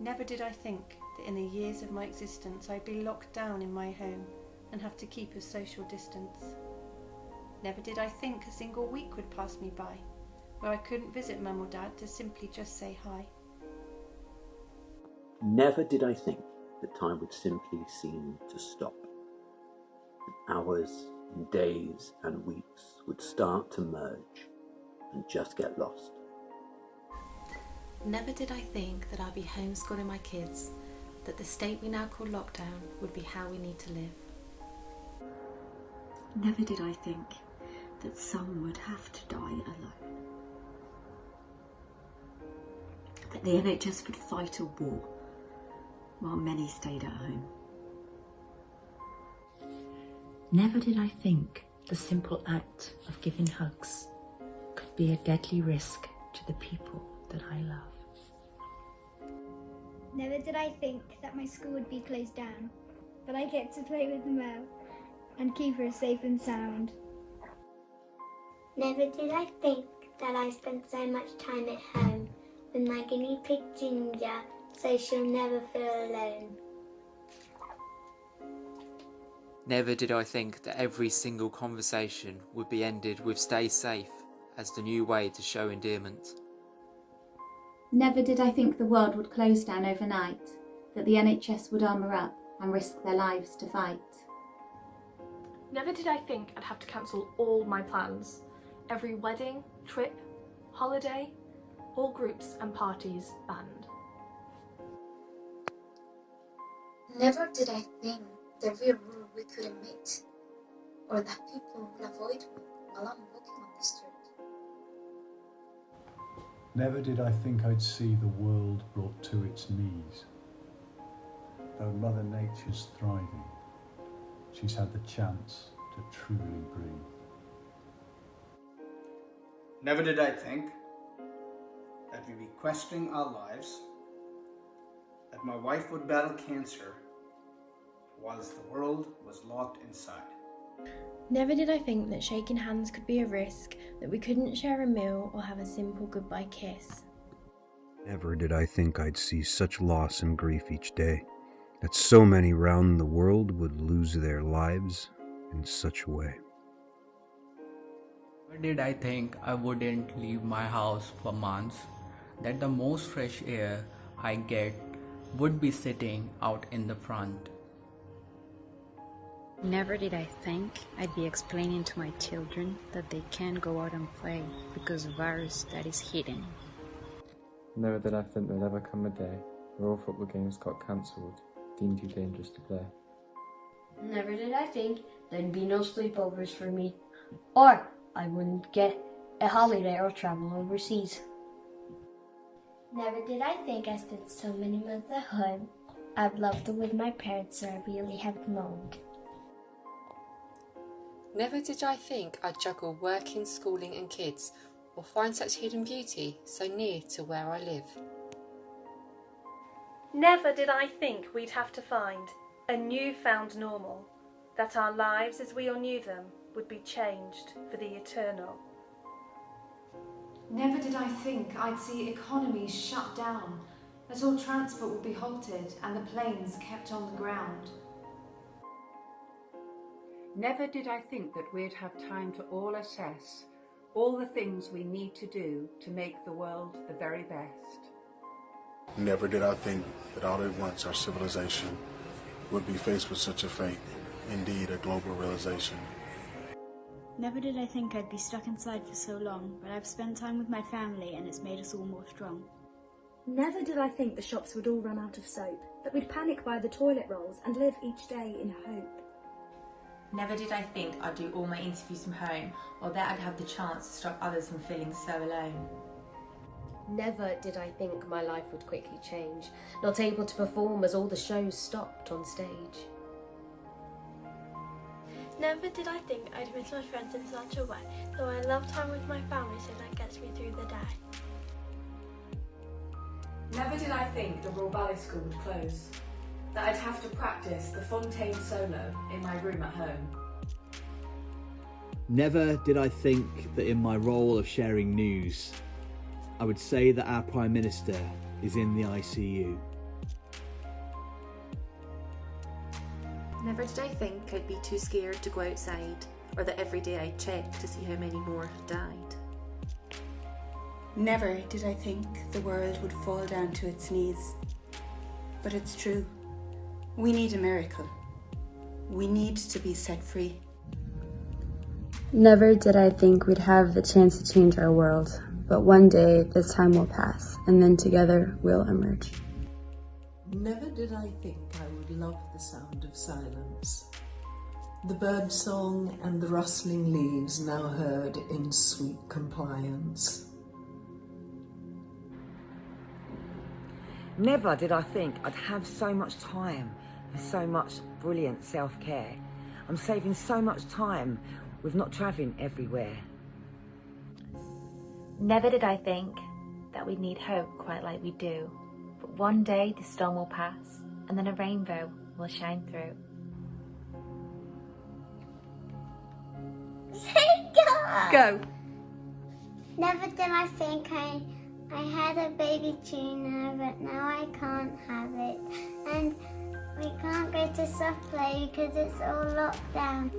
Never did I think that in the years of my existence I'd be locked down in my home and have to keep a social distance. Never did I think a single week would pass me by where I couldn't visit Mum or Dad to simply just say hi. Never did I think that time would simply seem to stop. Hours and days and weeks would start to merge and just get lost. Never did I think that I'd be homeschooling my kids, that the state we now call lockdown would be how we need to live. Never did I think that some would have to die alone. That the NHS would fight a war while many stayed at home. Never did I think the simple act of giving hugs could be a deadly risk to the people that I love. Never did I think that my school would be closed down, but I get to play with Mel and keep her safe and sound. Never did I think that I spent so much time at home with my guinea pig Ginger, so she'll never feel alone. Never did I think that every single conversation would be ended with "stay safe" as the new way to show endearment. Never did I think the world would close down overnight, that the NHS would armour up and risk their lives to fight. Never did I think I'd have to cancel all my plans. Every wedding, trip, holiday, all groups and parties banned. Never did I think the real rule we couldn't meet, or that people would avoid me while I'm walking on the street. Never did I think I'd see the world brought to its knees. Though Mother Nature's thriving, she's had the chance to truly breathe. Never did I think that we'd be questioning our lives, that my wife would battle cancer whilst the world was locked inside. Never did I think that shaking hands could be a risk, that we couldn't share a meal or have a simple goodbye kiss. Never did I think I'd see such loss and grief each day, that so many round the world would lose their lives in such a way. Never did I think I wouldn't leave my house for months, that the most fresh air I get would be sitting out in the front. Never did I think I'd be explaining to my children that they can't go out and play because of a virus that is hidden. Never did I think there'd ever come a day where all football games got cancelled, deemed too dangerous to play. Never did I think there'd be no sleepovers for me, or I wouldn't get a holiday or travel overseas. Never did I think I spent so many months at home. I'd love to with my parents, so I really have known. Never did I think I'd juggle working, schooling and kids, or find such hidden beauty so near to where I live. Never did I think we'd have to find a newfound normal, that our lives as we all knew them would be changed for the eternal. Never did I think I'd see economies shut down, that all transport would be halted and the planes kept on the ground. Never did I think that we'd have time to all assess all the things we need to do to make the world the very best. Never did I think that all at once our civilization would be faced with such a fate, indeed a global realization. Never did I think I'd be stuck inside for so long, but I've spent time with my family and it's made us all more strong. Never did I think the shops would all run out of soap, that we'd panic by the toilet rolls and live each day in hope. Never did I think I'd do all my interviews from home, or that I'd have the chance to stop others from feeling so alone. Never did I think my life would quickly change, not able to perform as all the shows stopped on stage. Never did I think I'd miss my friends in such a way, though I love time with my family so that gets me through the day. Never did I think the Royal Ballet School would close, that I'd have to practice the Fontaine solo in my room at home. Never did I think that in my role of sharing news, I would say that our Prime Minister is in the ICU. Never did I think I'd be too scared to go outside, or that every day I'd check to see how many more had died. Never did I think the world would fall down to its knees. But it's true. We need a miracle. We need to be set free. Never did I think we'd have the chance to change our world, but one day this time will pass, and then together we'll emerge. Never did I think I would love the sound of silence. The bird song and the rustling leaves now heard in sweet compliance. Never did I think I'd have so much time for so much brilliant self-care. I'm saving so much time with not travelling everywhere. Never did I think that we'd need hope quite like we do, but one day the storm will pass and then a rainbow will shine through. Go! Never did I think I had a baby tuna, but now I can't have it. And we can't go to soft play because it's all locked down.